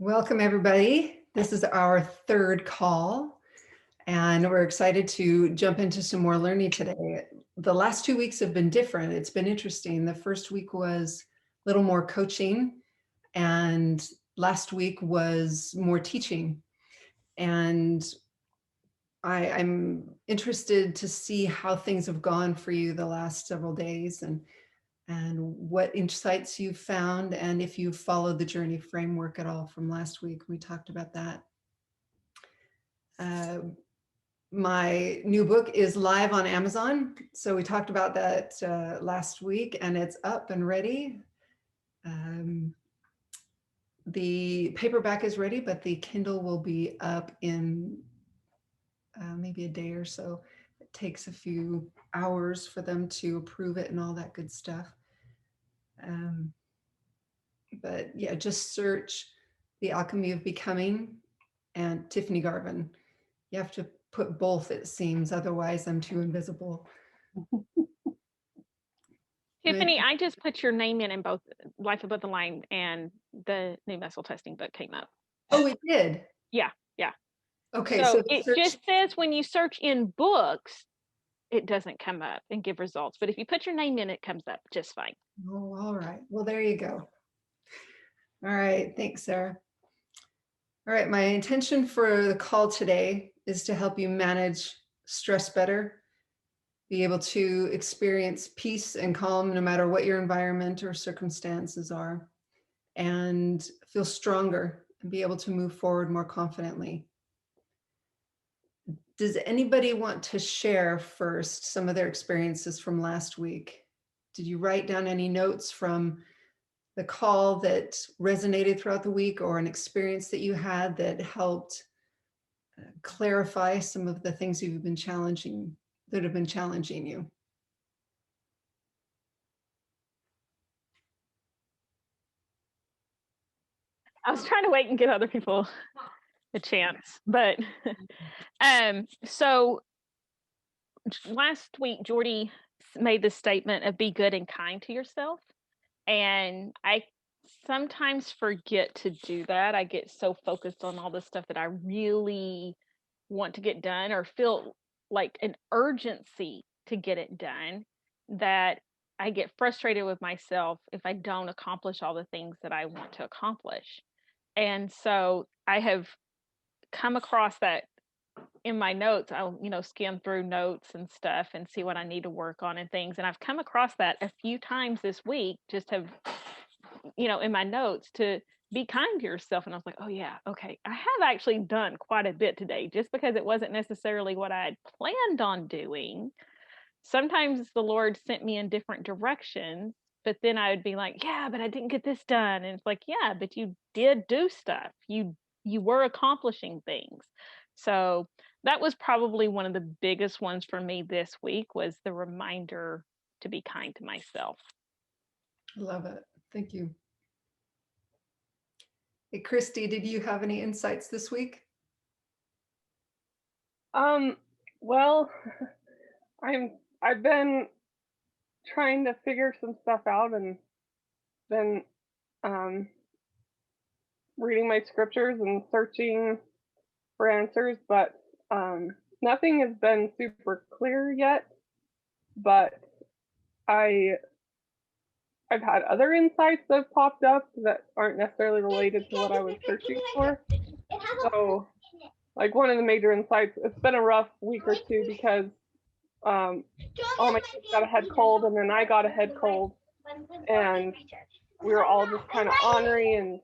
Welcome, everybody. This is our third call, and we're excited to jump into some more learning today. The last 2 weeks have been different. It's been interesting. The first week was a little more coaching, and last week was more teaching. And I'm interested to see how things have gone for you the last several days and what insights you've found, and if you've followed the journey framework at all from last week. We talked about that. My new book is live on Amazon. So we talked about that last week, and it's up and ready. The paperback is ready, but the Kindle will be up in maybe a day or so. It takes a few hours for them to approve it and all that good stuff. But yeah, just search The Alchemy of Becoming and Tiffany Garvin. You have to put both, it seems, otherwise I'm too invisible. Tiffany, I just put your name in both Life Above the Line and the new muscle testing book came up. Oh, it did? Yeah. Okay, so it just says when you search in books, it doesn't come up and give results. But if you put your name in, it comes up just fine. Oh, all right. Well, there you go. All right. Thanks, Sarah. All right. My intention for the call today is to help you manage stress better, be able to experience peace and calm no matter what your environment or circumstances are, and feel stronger and be able to move forward more confidently. Does anybody want to share first some of their experiences from last week? Did you write down any notes from the call that resonated throughout the week, or an experience that you had that helped clarify some of the things that have been challenging you? I was trying to wait and give other people a chance, but so last week Jordy made the statement of be good and kind to yourself, and I sometimes forget to do that. I get so focused on all the stuff that I really want to get done or feel like an urgency to get it done that I get frustrated with myself if I don't accomplish all the things that I want to accomplish. And so I have come across that in my notes. I'll, skim through notes and stuff and see what I need to work on and things. And I've come across that a few times this week, just have, in my notes to be kind to yourself. And I was like, oh yeah, okay. I have actually done quite a bit today, just because it wasn't necessarily what I had planned on doing. Sometimes the Lord sent me in different directions, but then I would be like, yeah, but I didn't get this done. And it's like, yeah, but you did do stuff. You were accomplishing things. So that was probably one of the biggest ones for me this week, was the reminder to be kind to myself. I love it. Thank you. Hey, Christy, did you have any insights this week? Well, I've been trying to figure some stuff out and been reading my scriptures and searching for answers, but nothing has been super clear yet. But I've had other insights that have popped up that aren't necessarily related to what I was searching for. So, like, one of the major insights, it's been a rough week or two because all my kids got a head cold, and then I got a head cold, and we were all just kind of ornery, and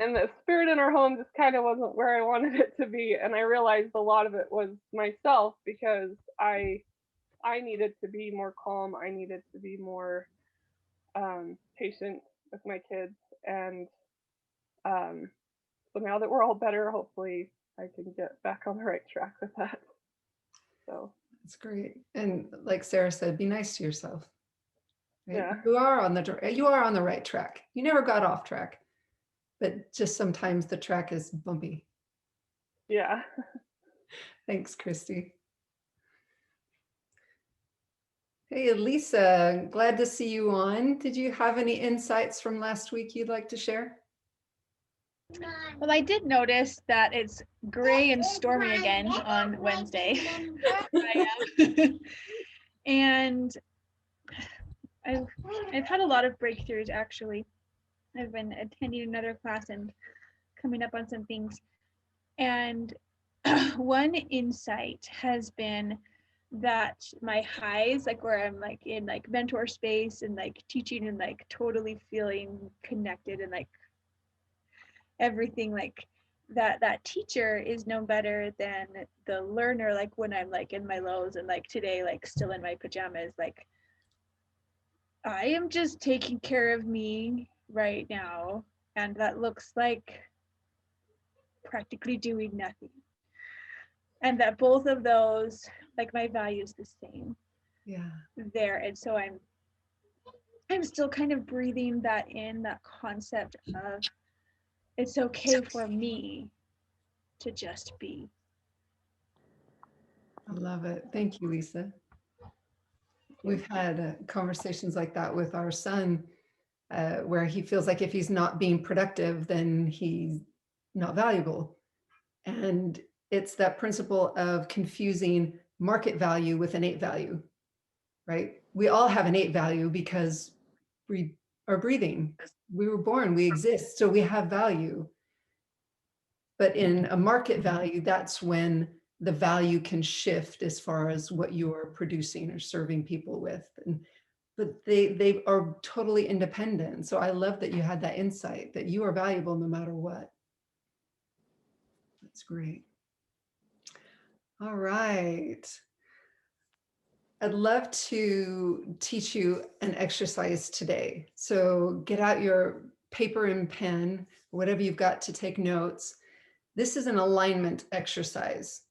the spirit in our home just kind of wasn't where I wanted it to be. And I realized a lot of it was myself, because I needed to be more calm. I needed to be more patient with my kids. And so now that we're all better, hopefully I can get back on the right track with that. So that's great. And like Sarah said, be nice to yourself. Right? Yeah. You are on the right track. You never got off track, but just sometimes the track is bumpy. Yeah. Thanks, Christy. Hey, Lisa, glad to see you on. Did you have any insights from last week you'd like to share? Well, I did notice that it's gray and stormy again on Wednesday. And I've had a lot of breakthroughs actually. I've been attending another class and coming up on some things. And one insight has been that my highs, like where I'm like in like mentor space and like teaching and like totally feeling connected and like everything, like that teacher is no better than the learner, like when I'm like in my lows and like today, like still in my pajamas, like I am just taking care of me right now, and that looks like practically doing nothing. And that both of those, like my value is the same. Yeah. There. And so I'm still kind of breathing that in, that concept of it's okay for me to just be. I love it. Thank you, Lisa. We've had conversations like that with our son, where he feels like if he's not being productive, then he's not valuable. And it's that principle of confusing market value with innate value, right? We all have innate value because we are breathing. We were born, we exist, so we have value. But in a market value, that's when the value can shift as far as what you are producing or serving people with. But they are totally independent. So I love that you had that insight that you are valuable no matter what. That's great. All right. I'd love to teach you an exercise today. So get out your paper and pen, whatever you've got to take notes. This is an alignment exercise.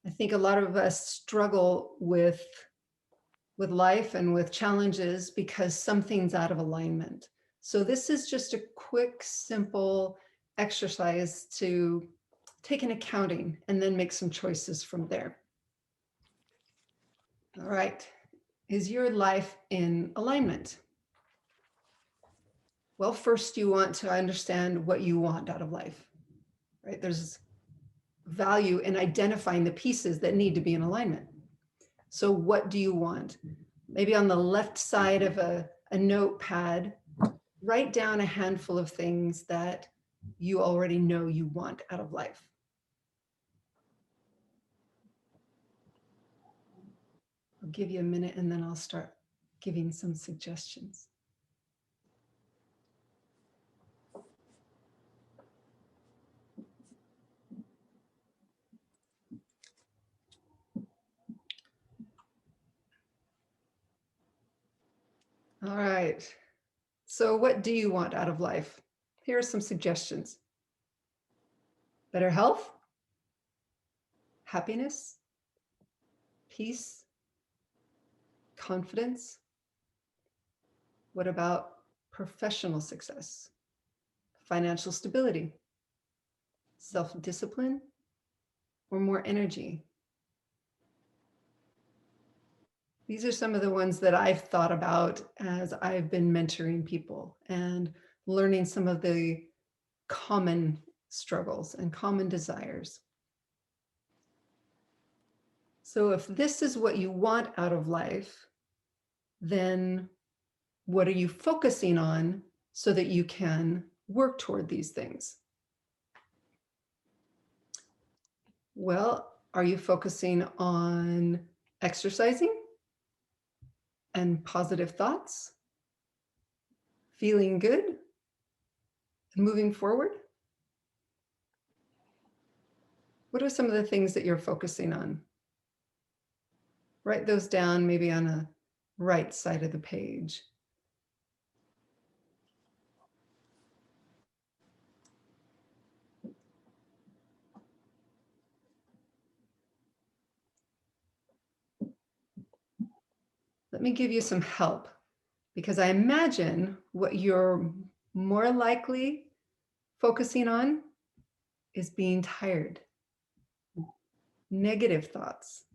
I think a lot of us struggle with life and with challenges because something's out of alignment. So this is just a quick, simple exercise to take an accounting and then make some choices from there. All right. Is your life in alignment? Well, first you want to understand what you want out of life, right? There's value in identifying the pieces that need to be in alignment. So what do you want? Maybe on the left side of a notepad, write down a handful of things that you already know you want out of life. I'll give you a minute and then I'll start giving some suggestions. All right. So what do you want out of life? Here are some suggestions. Better health, happiness, peace, confidence. What about professional success, financial stability, self-discipline, or more energy? These are some of the ones that I've thought about as I've been mentoring people and learning some of the common struggles and common desires. So if this is what you want out of life, then what are you focusing on so that you can work toward these things? Well, are you focusing on exercising and positive thoughts, feeling good, and moving forward? What are some of the things that you're focusing on? Write those down maybe on a right side of the page. Let me give you some help, because I imagine what you're more likely focusing on is being tired, negative thoughts,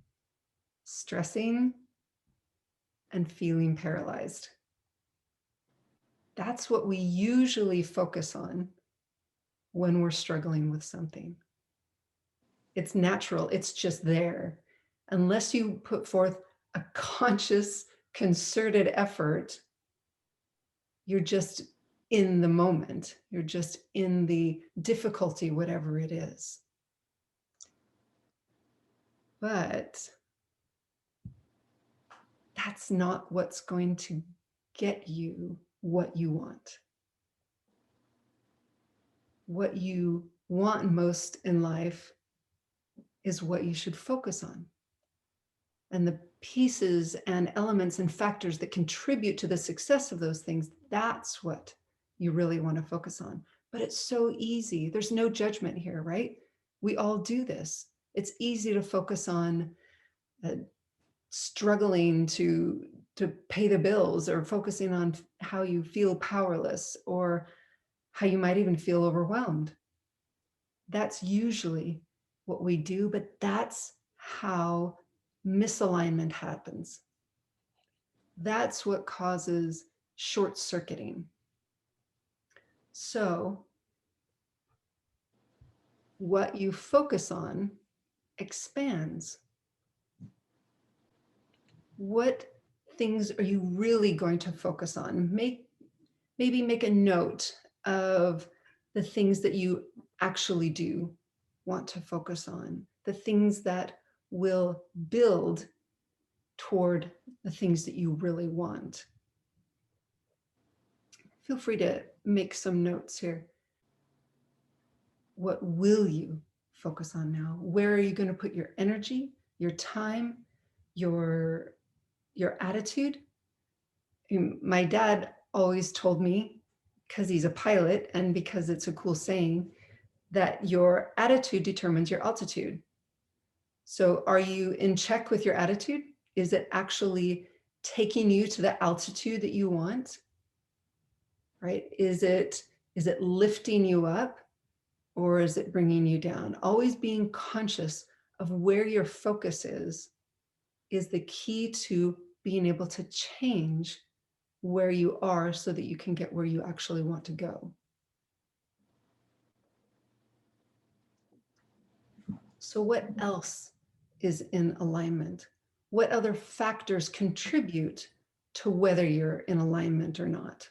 stressing, and feeling paralyzed. That's what we usually focus on when we're struggling with something. It's natural, it's just there. Unless you put forth a conscious, concerted effort, you're just in the moment. You're just in the difficulty, whatever it is. But that's not what's going to get you what you want. What you want most in life is what you should focus on. And the pieces and elements and factors that contribute to the success of those things, that's what you really want to focus on. But it's so easy. There's no judgment here, right? We all do this. It's easy to focus on struggling to pay the bills, or focusing on how you feel powerless, or how you might even feel overwhelmed. That's usually what we do, but that's how misalignment happens. That's what causes short circuiting. So what you focus on expands. What things are you really going to focus on? Maybe make a note of the things that you actually do want to focus on, the things that will build toward the things that you really want. Feel free to make some notes here. What will you focus on now? Where are you going to put your energy, your time, your attitude? My dad always told me, because he's a pilot and because it's a cool saying, that your attitude determines your altitude. So are you in check with your attitude? Is it actually taking you to the altitude that you want? Right? Is it lifting you up, or is it bringing you down? Always being conscious of where your focus is the key to being able to change where you are so that you can get where you actually want to go. So what else is in alignment? What other factors contribute to whether you're in alignment or not?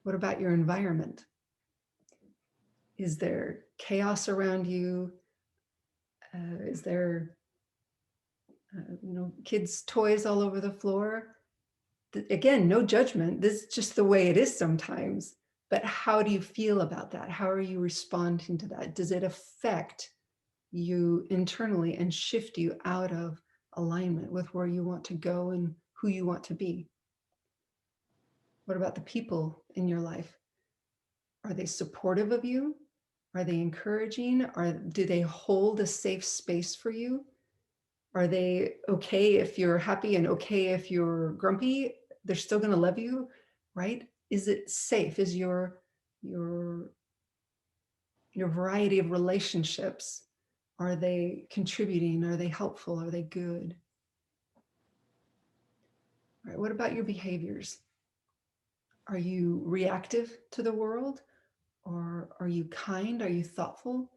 What about your environment? Is there chaos around you? Is there kids' toys all over the floor? Again, no judgment. This is just the way it is sometimes. But how do you feel about that? How are you responding to that? Does it affect you internally and shift you out of alignment with where you want to go and who you want to be? What about the people in your life? Are they supportive of you? Are they encouraging? Do they hold a safe space for you? Are they okay if you're happy and okay if you're grumpy? They're still going to love you, right? Is it safe? Is your variety of relationships, are they contributing? Are they helpful? Are they good? All right, what about your behaviors? Are you reactive to the world, or are you kind? Are you thoughtful?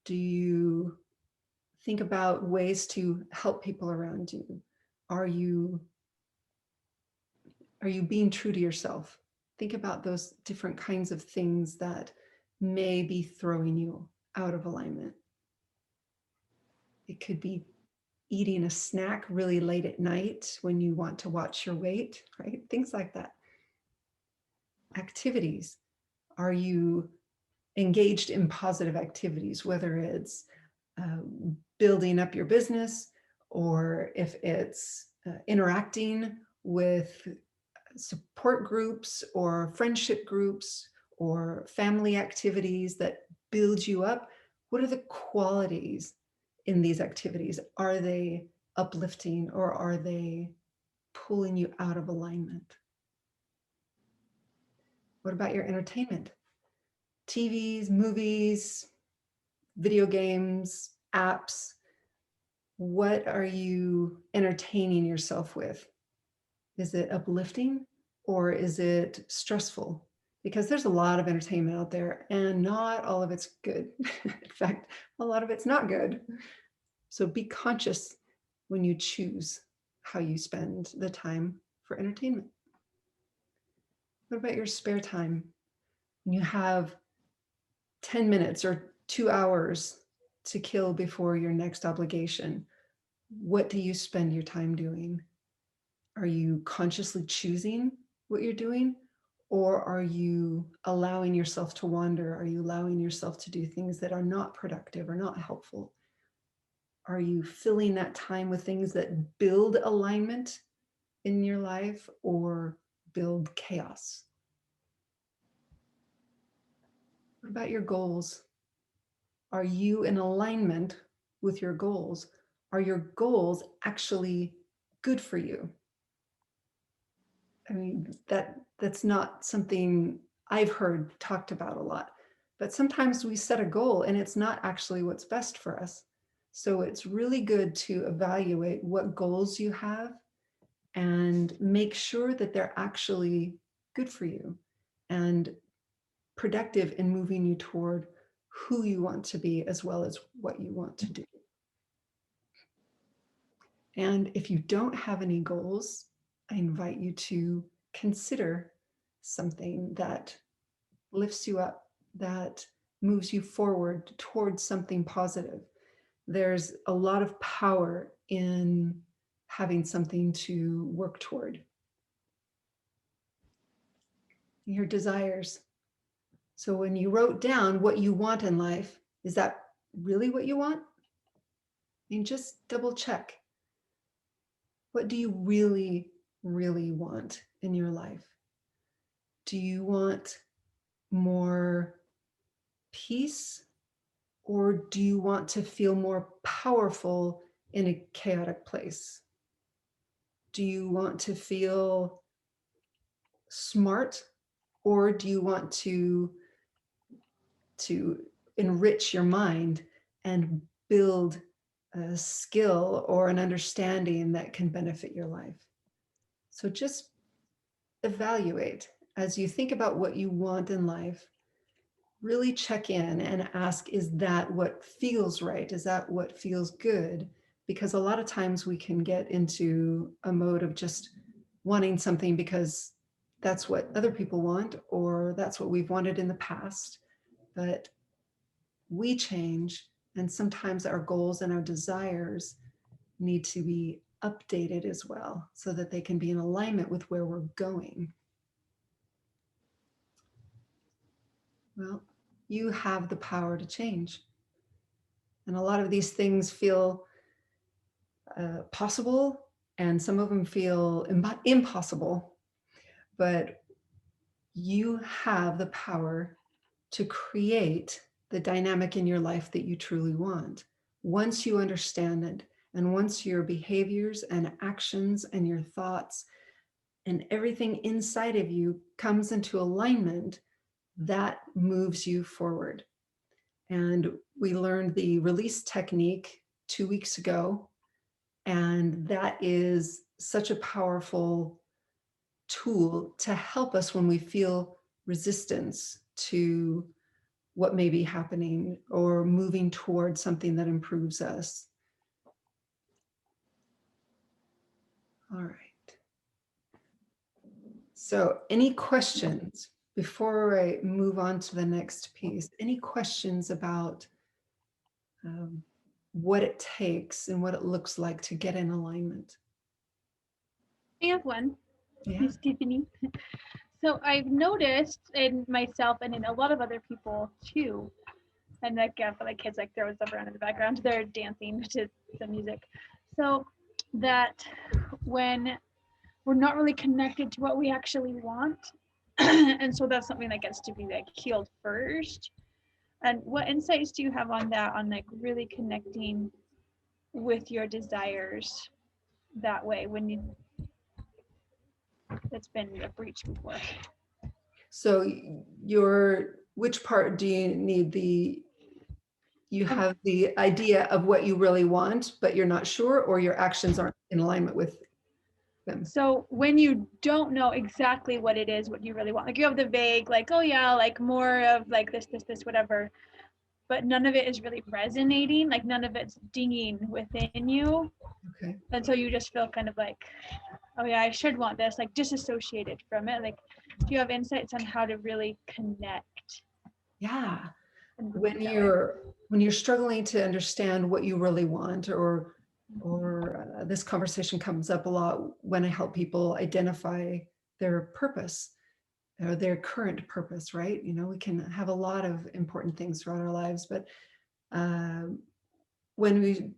Do you think about ways to help people around you? Are you being true to yourself? Think about those different kinds of things that may be throwing you out of alignment. It could be eating a snack really late at night when you want to watch your weight, right? Things like that. Activities. Are you engaged in positive activities, whether it's building up your business, or if it's interacting with support groups or friendship groups or family activities that build you up? What are the qualities in these activities? Are they uplifting, or are they pulling you out of alignment? What about your entertainment? TVs, movies, video games, apps. What are you entertaining yourself with? Is it uplifting or is it stressful? Because there's a lot of entertainment out there and not all of it's good. In fact, a lot of it's not good. So be conscious when you choose how you spend the time for entertainment. What about your spare time? When you have 10 minutes or 2 hours to kill before your next obligation, what do you spend your time doing? Are you consciously choosing what you're doing? Or are you allowing yourself to wander? Are you allowing yourself to do things that are not productive or not helpful? Are you filling that time with things that build alignment in your life or build chaos? What about your goals? Are you in alignment with your goals? Are your goals actually good for you? I mean, that's not something I've heard talked about a lot, but sometimes we set a goal and it's not actually what's best for us. So it's really good to evaluate what goals you have and make sure that they're actually good for you and productive in moving you toward who you want to be as well as what you want to do. And if you don't have any goals, I invite you to consider something that lifts you up, that moves you forward towards something positive. There's a lot of power in having something to work toward. Your desires. So when you wrote down what you want in life, is that really what you want? I mean, just double check. What do you really, really want in your life? Do you want more peace, or do you want to feel more powerful in a chaotic place? Do you want to feel smart, or do you want to enrich your mind and build a skill or an understanding that can benefit your life? So just evaluate as you think about what you want in life. Really check in and ask, is that what feels right? Is that what feels good? Because a lot of times we can get into a mode of just wanting something because that's what other people want or that's what we've wanted in the past. But we change, and sometimes our goals and our desires need to be updated as well so that they can be in alignment with where we're going. Well, you have the power to change. And a lot of these things feel possible, and some of them feel impossible. But you have the power to create the dynamic in your life that you truly want. Once you understand it, and once your behaviors and actions and your thoughts and everything inside of you comes into alignment, that moves you forward. And we learned the release technique 2 weeks ago. And that is such a powerful tool to help us when we feel resistance to what may be happening or moving towards something that improves us. All right. So any questions before I move on to the next piece? Any questions about what it takes and what it looks like to get in alignment? I have one. Yeah. Miss Tiffany. So I've noticed in myself and in a lot of other people too, and like for like kids like throw stuff around in the background, they're dancing to the music. So that when we're not really connected to what we actually want, and so that's something that gets to be like healed first. And what insights do you have on that, on like really connecting with your desires that way when you it's been a breach before? So which part do you need, the You have the idea of what you really want, but you're not sure, or your actions aren't in alignment with them. So when you don't know exactly what it is, what you really want, like you have the vague, like, oh yeah, like more of like this, whatever, but none of it is really resonating, like none of it's dinging within you. Okay. And so you just feel kind of like, oh yeah, I should want this, like disassociated from it. Like, do you have insights on how to really connect? Yeah. And When that way? you're struggling to understand what you really want, or this conversation comes up a lot when I help people identify their purpose or their current purpose, right? You know, we can have a lot of important things throughout our lives, but when we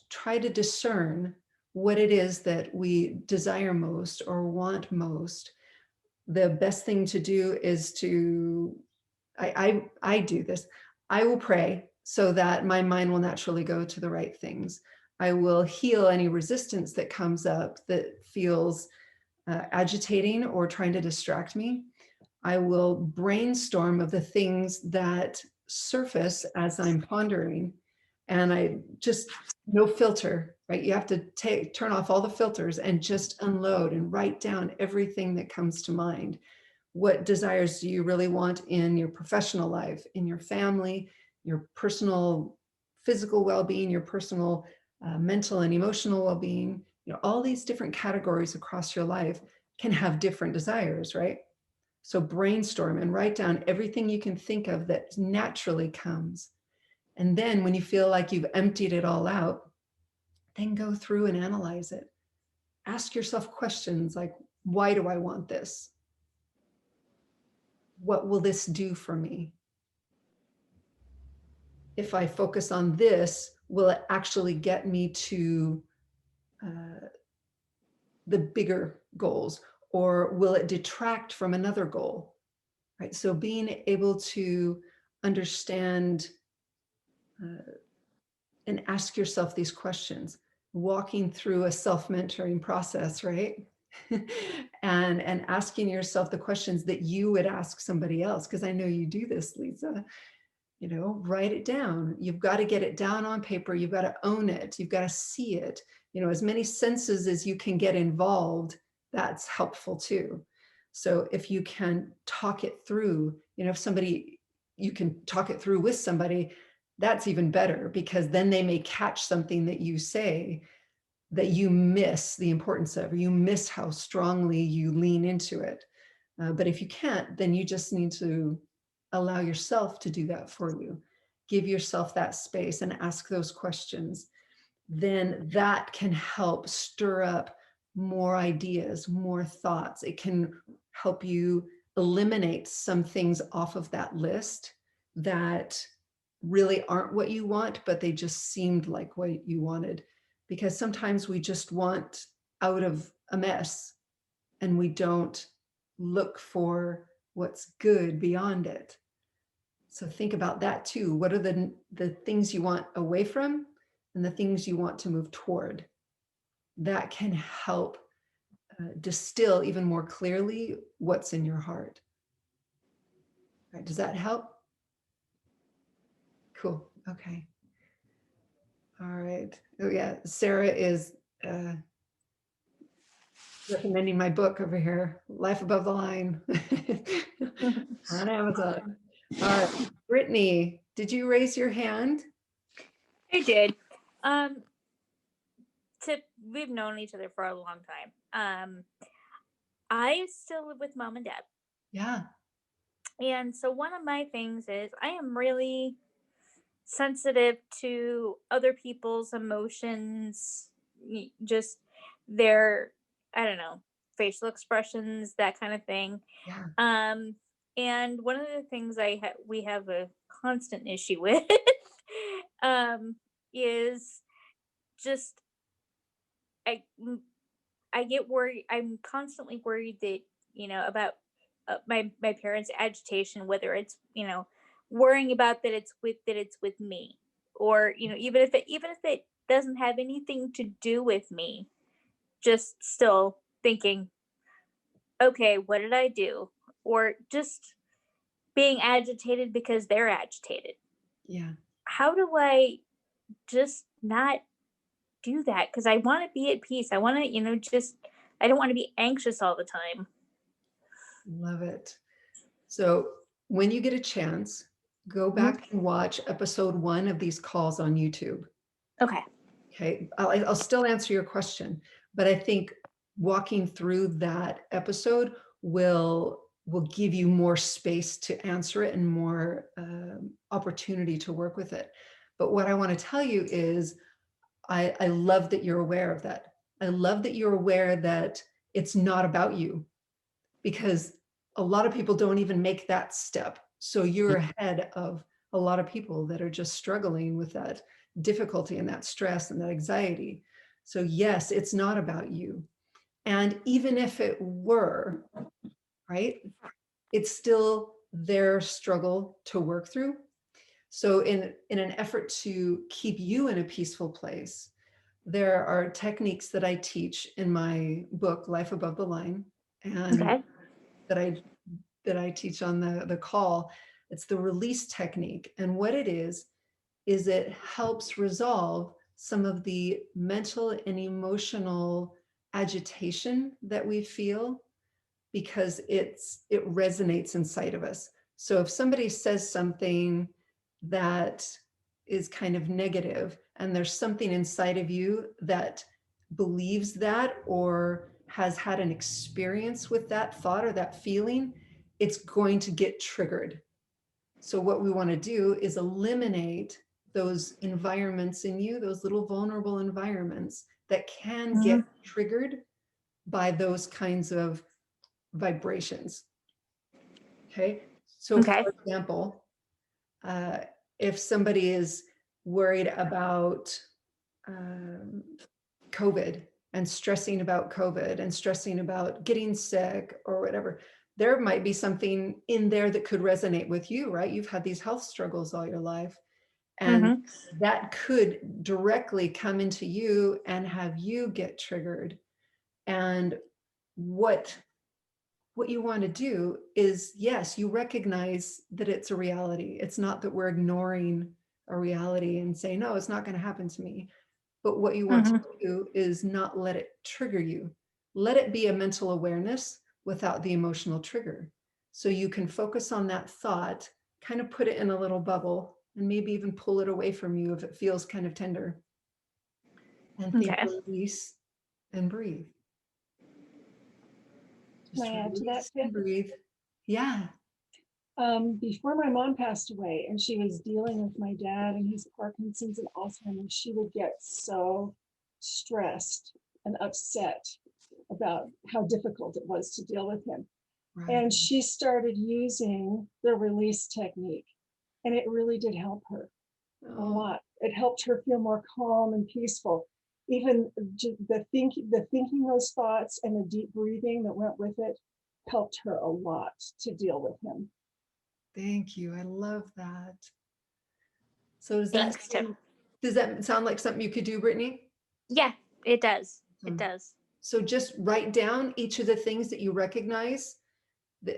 try to discern what it is that we desire most or want most, the best thing to do is to, I do this. I will pray so that my mind will naturally go to the right things. I will heal any resistance that comes up that feels agitating or trying to distract me. I will brainstorm of the things that surface as I'm pondering, and I just, no filter, right? You have to turn off all the filters and just unload and write down everything that comes to mind. What desires do you really want in your professional life, in your family, your personal physical well-being, your personal mental and emotional well-being? You know, all these different categories across your life can have different desires, right? So brainstorm and write down everything you can think of that naturally comes. And then when you feel like you've emptied it all out, then go through and analyze it. Ask yourself questions like, why do I want this? What will this do for me? If I focus on this, will it actually get me to the bigger goals, or will it detract from another goal? Right. So being able to understand and ask yourself these questions, walking through a self-mentoring process, right? and asking yourself the questions that you would ask somebody else, because I know you do this, Lisa. You know, write it down. You've got to get it down on paper. You've got to own it. You've got to see it. You know, as many senses as you can get involved, that's helpful too. So if you can talk it through, you know, if somebody, you can talk it through with somebody, that's even better, because then they may catch something that you say that you miss the importance of, or you miss how strongly you lean into it. But if you can't, then you just need to allow yourself to do that for you. Give yourself that space and ask those questions. Then that can help stir up more ideas, more thoughts. It can help you eliminate some things off of that list that really aren't what you want, but they just seemed like what you wanted. Because sometimes we just want out of a mess and we don't look for what's good beyond it. So think about that too. What are the things you want away from and the things you want to move toward? That can help distill even more clearly what's in your heart. Right, does that help? Cool. Okay. All right. Oh yeah, Sarah is recommending my book over here, Life Above the Line, on Amazon. All right, Brittany, did you raise your hand? I did. Um, we've known each other for a long time. I still live with mom and dad. Yeah. And so one of my things is I am really sensitive to other people's emotions, just their, I don't know, facial expressions, that kind of thing. Yeah. And one of the things we have a constant issue with is just I I get worried. I'm constantly worried that about my parents' agitation, whether it's worrying about that it's with me, or even if it doesn't have anything to do with me, just still thinking, okay, what did I do, or just being agitated because they're agitated. Yeah. how do I just not do that? Because I want to be at peace. I want to, just, I don't want to be anxious all the time. Love it. So when you get a chance, go back and watch episode 1 of these calls on YouTube. Okay. Okay. I'll still answer your question, but I think walking through that episode will give you more space to answer it and more opportunity to work with it. But what I want to tell you is I love that you're aware of that. I love that you're aware that it's not about you, because a lot of people don't even make that step. So you're ahead of a lot of people that are just struggling with that difficulty and that stress and that anxiety. So yes, it's not about you. And even if it were, right, it's still their struggle to work through. So in an effort to keep you in a peaceful place, there are techniques that I teach in my book, Life Above the Line, and Okay. that I teach on the call. It's the release technique. And what it is it helps resolve some of the mental and emotional agitation that we feel, because it resonates inside of us. So if somebody says something that is kind of negative, and there's something inside of you that believes that or has had an experience with that thought or that feeling, it's going to get triggered. So what we want to do is eliminate those environments in you, those little vulnerable environments that can get triggered by those kinds of vibrations. Okay. So Okay. for example, if somebody is worried about COVID and stressing about COVID and stressing about getting sick or whatever, there might be something in there that could resonate with you, right? You've had these health struggles all your life, and that could directly come into you and have you get triggered. And what you want to do is, yes, you recognize that it's a reality. It's not that we're ignoring a reality and say, no, it's not going to happen to me. But what you want to do is not let it trigger you. Let it be a mental awareness without the emotional trigger. So you can focus on that thought, kind of put it in a little bubble, and maybe even pull it away from you if it feels kind of tender. And think, release and breathe. Just Can I add to that, Tiff? breathe. Yeah. Before my mom passed away and she was dealing with my dad and his Parkinson's and Alzheimer's, she would get so stressed and upset about how difficult it was to deal with him. Right. And she started using the release technique, and it really did help her a lot. It helped her feel more calm and peaceful. Even the thinking those thoughts and the deep breathing that went with it helped her a lot to deal with him. Thank you. I love that. So does that sound like something you could do, Brittany? Yeah, it does. It does. So just write down each of the things that you recognize.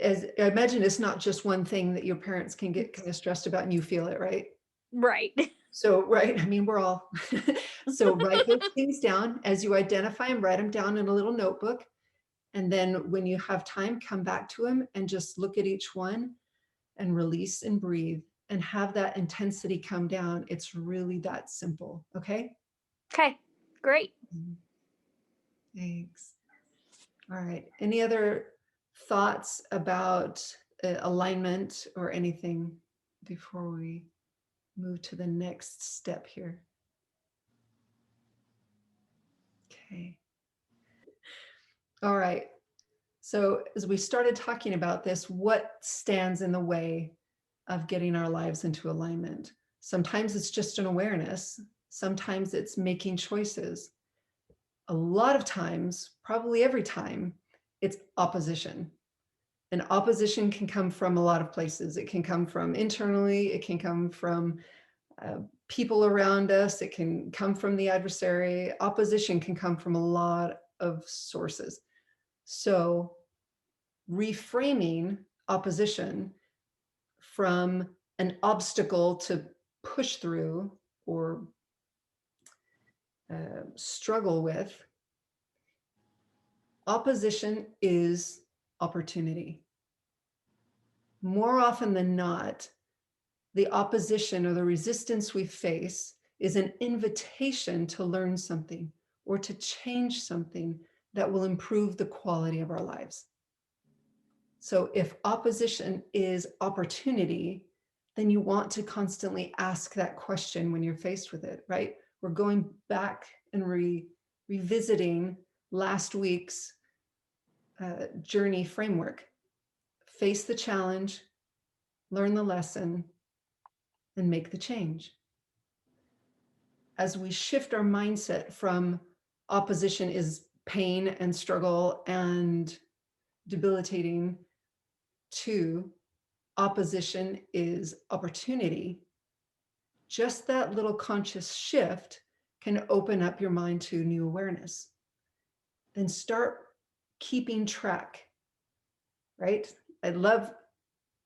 As I imagine, it's not just one thing that your parents can get kind of stressed about and you feel it, right? Right. So, right. I mean, we're all. So write those things down. As you identify them, write them down in a little notebook. And then when you have time, come back to them and just look at each one and release and breathe and have that intensity come down. It's really that simple. Okay. Okay, great. Thanks. All right. Any other thoughts about alignment or anything before we move to the next step here? Okay. All right. So as we started talking about this, what stands in the way of getting our lives into alignment? Sometimes it's just an awareness. Sometimes it's making choices. A lot of times, probably every time, it's opposition. And opposition can come from a lot of places. It can come from internally. It can come from people around us. It can come from the adversary. Opposition can come from a lot of sources. So reframing opposition from an obstacle to push through or struggle with, opposition is opportunity. More often than not, the opposition or the resistance we face is an invitation to learn something or to change something that will improve the quality of our lives. So if opposition is opportunity, then you want to constantly ask that question when you're faced with it, right? We're going back and revisiting last week's journey framework. Face the challenge, learn the lesson, and make the change. As we shift our mindset from opposition is pain and struggle and debilitating to opposition is opportunity, just that little conscious shift can open up your mind to new awareness. Then start keeping track, right? I love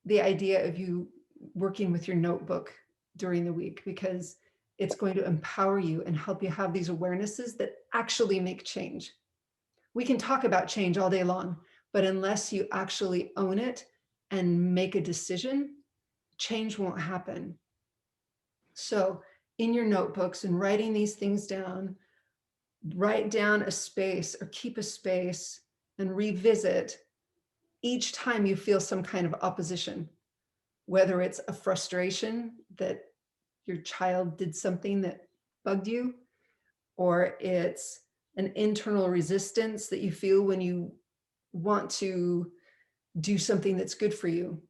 the idea of you working with your notebook during the week, because it's going to empower you and help you have these awarenesses that actually make change. We can talk about change all day long, but unless you actually own it and make a decision, change won't happen. So in your notebooks and writing these things down, write down a space or keep a space and revisit each time you feel some kind of opposition, whether it's a frustration that your child did something that bugged you, or it's an internal resistance that you feel when you want to do something that's good for you.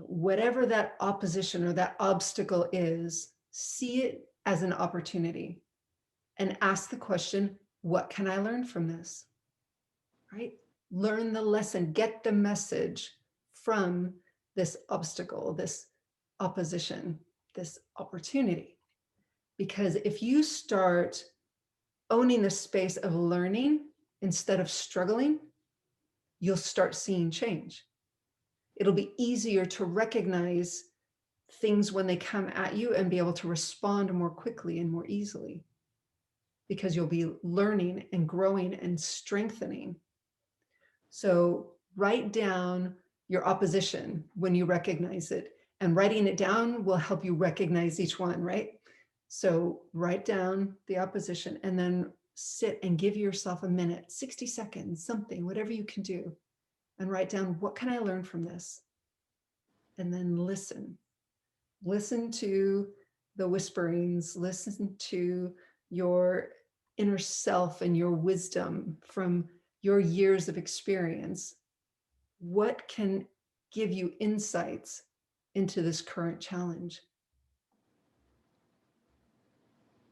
Whatever that opposition or that obstacle is, see it as an opportunity and ask the question, what can I learn from this? Right? Learn the lesson, get the message from this obstacle, this opposition, this opportunity. Because if you start owning the space of learning instead of struggling, you'll start seeing change. It'll be easier to recognize things when they come at you and be able to respond more quickly and more easily, because you'll be learning and growing and strengthening. So write down your opposition when you recognize it, and writing it down will help you recognize each one, right? So write down the opposition and then sit and give yourself a minute, 60 seconds, something, whatever you can do, and write down, what can I learn from this? And then listen. Listen to the whisperings, listen to your inner self and your wisdom from your years of experience. What can give you insights into this current challenge?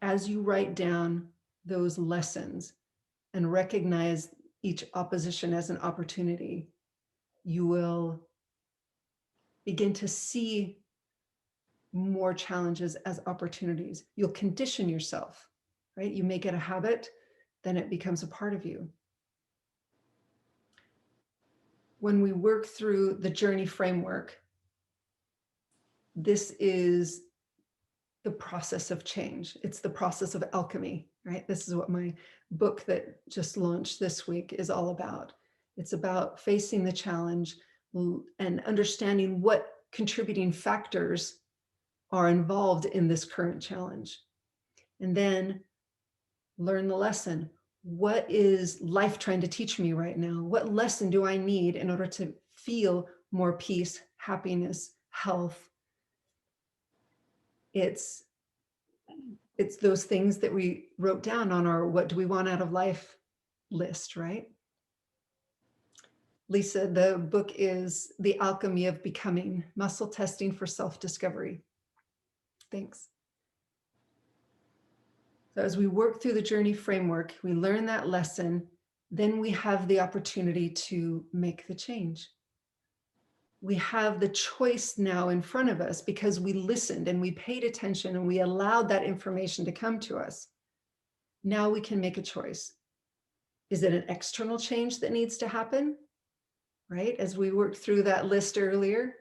As you write down those lessons and recognize each opposition as an opportunity, you will begin to see more challenges as opportunities. You'll condition yourself, right? You make it a habit, then it becomes a part of you. When we work through the journey framework, this is the process of change. It's the process of alchemy, right? This is what my book that just launched this week is all about. It's about facing the challenge and understanding what contributing factors are involved in this current challenge. And then learn the lesson. What is life trying to teach me right now? What lesson do I need in order to feel more peace, happiness, health? It's those things that we wrote down on our what do we want out of life list, right? Lisa, the book is The Alchemy of Becoming, Muscle Testing for Self-Discovery. Thanks. So as we work through the journey framework, we learn that lesson, then we have the opportunity to make the change. We have the choice now in front of us because we listened and we paid attention and we allowed that information to come to us. Now we can make a choice. Is it an external change that needs to happen? Right? As we worked through that list earlier,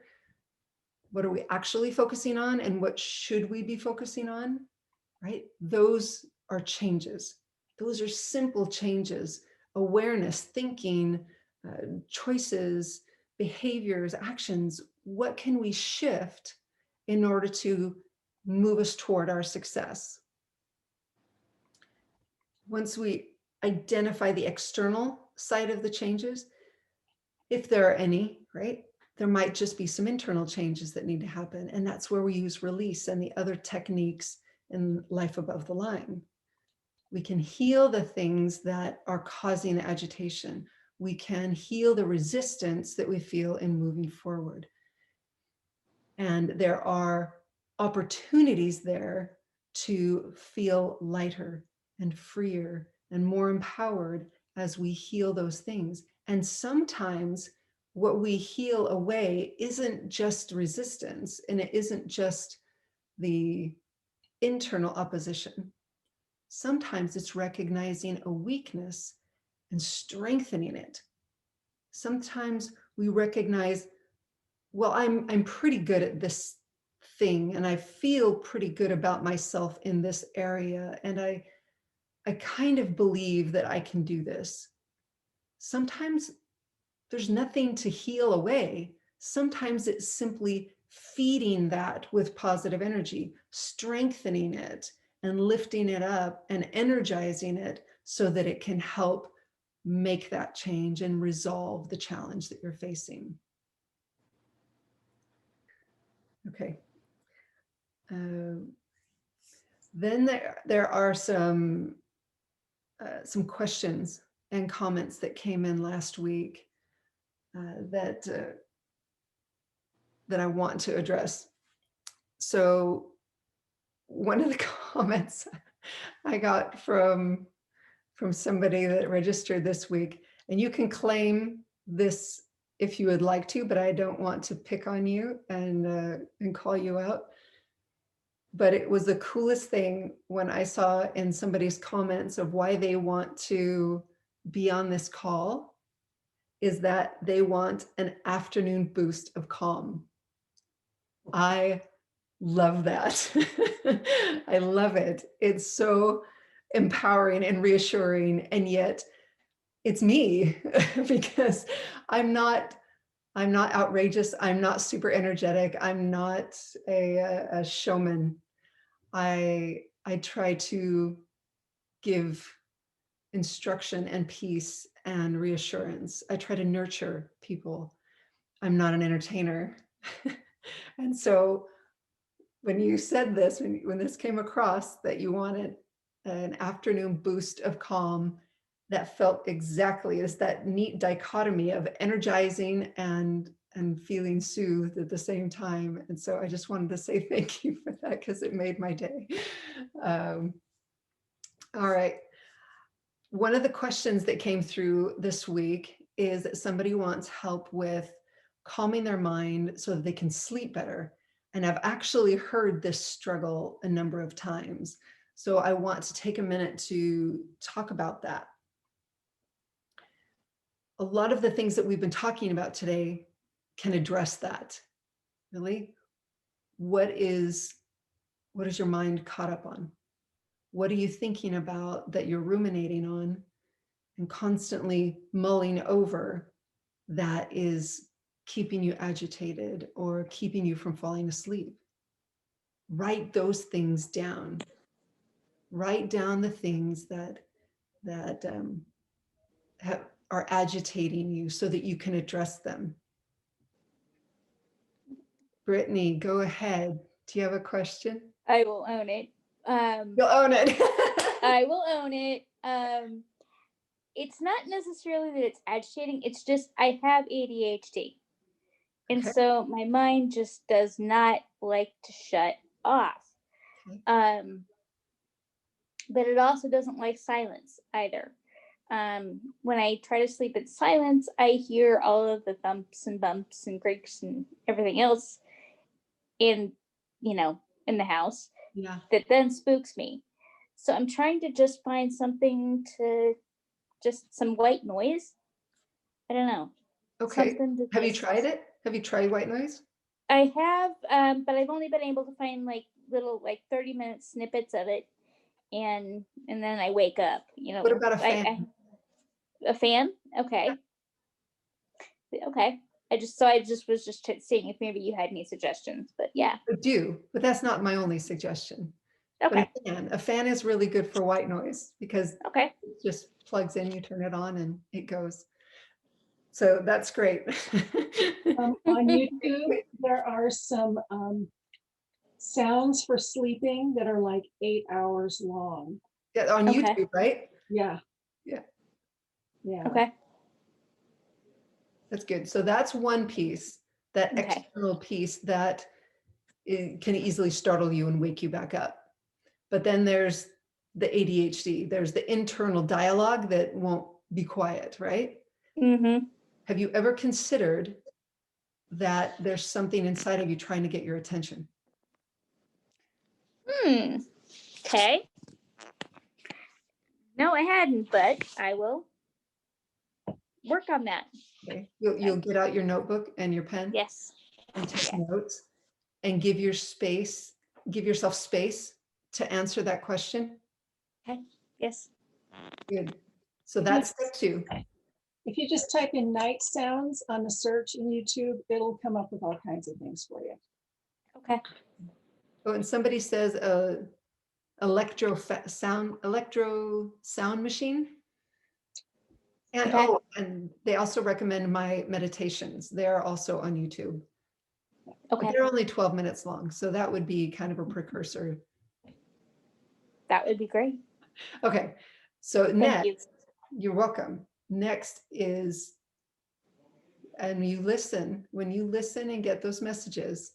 What are we actually focusing on, and what should we be focusing on, right? Those are changes. Those are simple changes. Awareness, thinking, choices, behaviors, actions. What can we shift in order to move us toward our success? Once we identify the external side of the changes, if there are any, right, there might just be some internal changes that need to happen. And that's where we use release and the other techniques in Life Above the Line. We can heal the things that are causing the agitation. We can heal the resistance that we feel in moving forward. And there are opportunities there to feel lighter and freer and more empowered as we heal those things. And sometimes what we heal away isn't just resistance, and it isn't just the internal opposition. Sometimes it's recognizing a weakness and strengthening it. Sometimes we recognize, well, I'm pretty good at this thing, and I feel pretty good about myself in this area, and I kind of believe that I can do this. Sometimes there's nothing to heal away. Sometimes it's simply feeding that with positive energy, strengthening it and lifting it up and energizing it so that it can help make that change and resolve the challenge that you're facing. Okay. Then there are some questions and comments that came in last week that I want to address. So one of the comments I got from somebody that registered this week, and you can claim this if you would like to, but I don't want to pick on you and call you out. But it was the coolest thing when I saw in somebody's comments of why they want to be on this call is that they want an afternoon boost of calm. I love that. I love it. It's so empowering and reassuring, and yet it's me because I'm not outrageous. I'm not super energetic. I'm not a showman. I try to give instruction and peace and reassurance. I try to nurture people. I'm not an entertainer. And so when you said this, when this came across that you wanted an afternoon boost of calm, that felt exactly as that neat dichotomy of energizing and feeling soothed at the same time. And so I just wanted to say thank you for that because it made my day. All right. One of the questions that came through this week is that somebody wants help with calming their mind so that they can sleep better. And I've actually heard this struggle a number of times. So I want to take a minute to talk about that. A lot of the things that we've been talking about today can address that. Really? What is your mind caught up on? What are you thinking about that you're ruminating on and constantly mulling over that is keeping you agitated or keeping you from falling asleep? Write those things down. Write down the things that are agitating you so that you can address them. Brittany, go ahead. Do you have a question? I will own it. You'll own it. I will own it. It's not necessarily that it's agitating. It's just I have ADHD. And Okay. so my mind just does not like to shut off. Okay. But it also doesn't like silence either. When I try to sleep in silence, I hear all of the thumps and bumps and creaks and everything else in the house. Yeah. That then spooks me. So I'm trying to just find something to just some white noise. I don't know. Okay. Have you just tried it? Have you tried white noise? I have, but I've only been able to find like little, like 30-minute snippets of it, and then I wake up. What about a fan? A fan? Okay. Okay. I just was just seeing if maybe you had any suggestions, but yeah. I do, but that's not my only suggestion. Okay. But a fan is really good for white noise because Okay. it just plugs in, you turn it on and it goes. So that's great. On YouTube, there are some sounds for sleeping that are like 8 hours long. Yeah, on Okay. YouTube, right? Yeah. Yeah. Yeah. Okay. That's good. So that's one piece, that Okay. external piece that can easily startle you and wake you back up. But then there's the ADHD. There's the internal dialogue that won't be quiet, right? Mm-hmm. Have you ever considered that there's something inside of you trying to get your attention? Okay. No, I hadn't, but I will work on that. Okay. You'll get out your notebook and your pen. Yes. And take notes and give yourself space to answer that question. Okay. Yes. Good. So that's step 2. If you just type in night sounds on the search in YouTube, it'll come up with all kinds of things for you. Okay. Oh, and somebody says electro sound machine. And Okay. and they also recommend my meditations. They're also on YouTube. Okay. But they're only 12 minutes long, so that would be kind of a precursor. That would be great. Okay. So Thank next, you. you're welcome. Next is, and when you listen and get those messages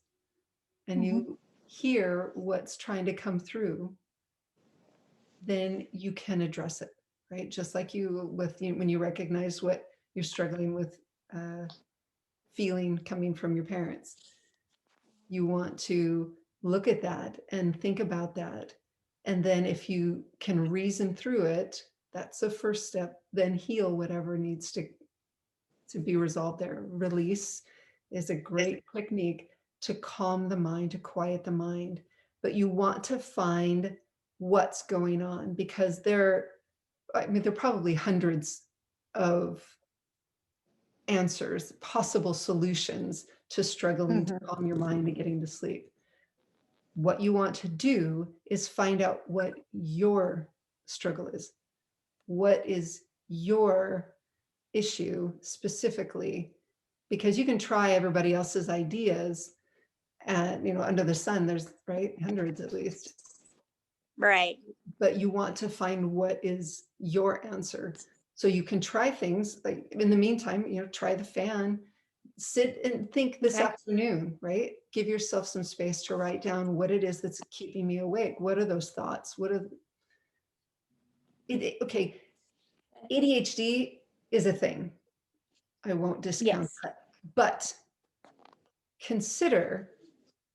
and you hear what's trying to come through, then you can address it, right? Just like when you recognize what you're struggling with, feeling coming from your parents. You want to look at that and think about that. And then if you can reason through it, that's the first step, then heal whatever needs to be resolved there. Release is a great technique to calm the mind, to quiet the mind. But you want to find what's going on, because there are probably hundreds of answers, possible solutions to struggling to calm your mind and getting to sleep. What you want to do is find out what your struggle is. What is your issue specifically? Because you can try everybody else's ideas, and under the sun, there's hundreds at least. Right. But you want to find what is your answer. So you can try things, like in the meantime, try the fan, sit and think this afternoon, right? Give yourself some space to write down what it is that's keeping me awake. What are those thoughts? Okay, ADHD is a thing. I won't discount that. But consider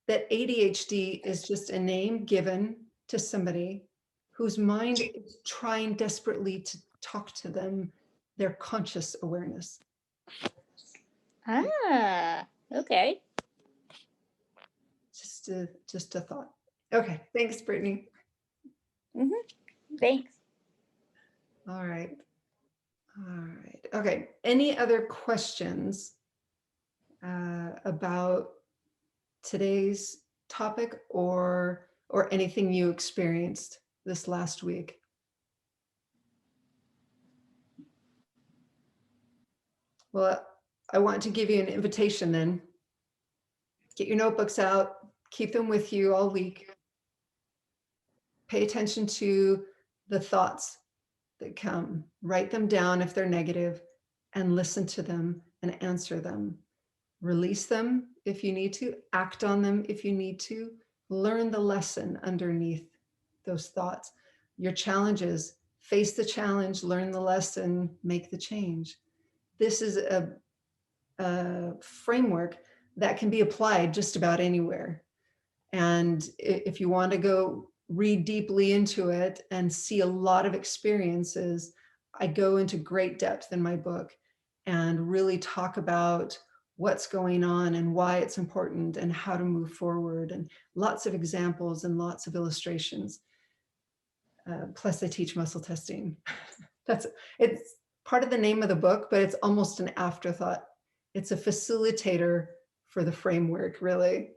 that ADHD is just a name given to somebody whose mind is trying desperately to talk to them, their conscious awareness. Okay. Just a thought. Okay, thanks, Brittany. Thanks. All right. Okay. Any other questions about today's topic or anything you experienced this last week? Well, I want to give you an invitation then. Get your notebooks out, keep them with you all week. Pay attention to the thoughts that come. Write them down if they're negative and listen to them and answer them. Release them if you need to, act on them if you need to. Learn the lesson underneath those thoughts. Your challenges, face the challenge, learn the lesson, make the change. This is a framework that can be applied just about anywhere. And if you want to go read deeply into it and see a lot of experiences, I go into great depth in my book and really talk about what's going on and why it's important and how to move forward, and lots of examples and lots of illustrations. Plus I teach muscle testing. It's part of the name of the book, but it's almost an afterthought. It's a facilitator for the framework, really.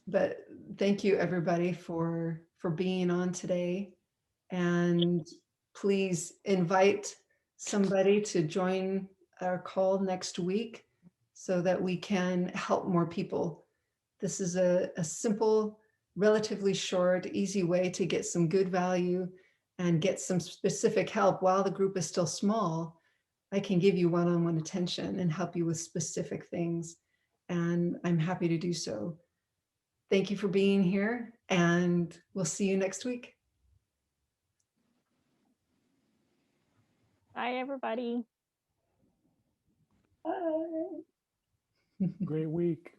But thank you everybody for being on today, and please invite somebody to join our call next week so that we can help more people. This is a simple, relatively short, easy way to get some good value and get some specific help while the group is still small. I can give you one-on-one attention and help you with specific things, and I'm happy to do so. Thank you for being here, and we'll see you next week. Bye, everybody. Bye. Great week.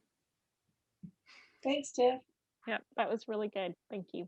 Thanks, Tiff. Yep, that was really good. Thank you.